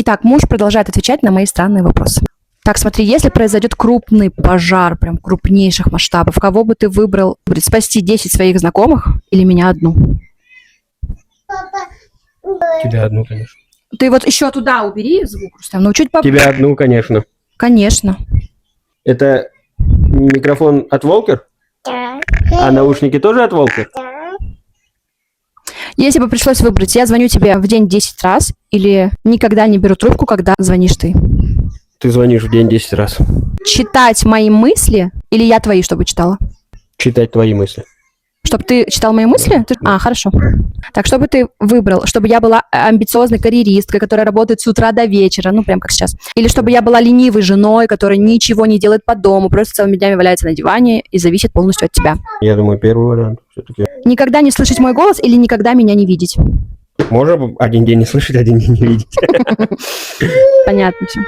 Итак, муж продолжает отвечать на мои странные вопросы. Так, смотри, если произойдет крупный пожар, прям крупнейших масштабов, кого бы ты выбрал? Спасти 10 своих знакомых или меня одну? Тебя одну, конечно. Ты вот еще туда убери звук, Рустам, ну чуть Тебя одну, конечно. Конечно. Это микрофон от Волкер? Да. А наушники тоже от Волкер? Если бы пришлось выбрать, я звоню тебе в день 10 раз или никогда не беру трубку, когда звонишь ты? Ты звонишь в день 10 раз. Читать мои мысли или я твои, чтобы читала? Читать твои мысли. Чтобы ты читал мои мысли? А, хорошо. Так, что бы ты выбрал? Чтобы я была амбициозной карьеристкой, которая работает с утра до вечера, ну, прям как сейчас. Или чтобы я была ленивой женой, которая ничего не делает по дому, просто целыми днями валяется на диване и зависит полностью от тебя. Я думаю, первый вариант все-таки. Никогда не слышать мой голос или никогда меня не видеть? Можно один день не слышать, один день не видеть. Понятно все.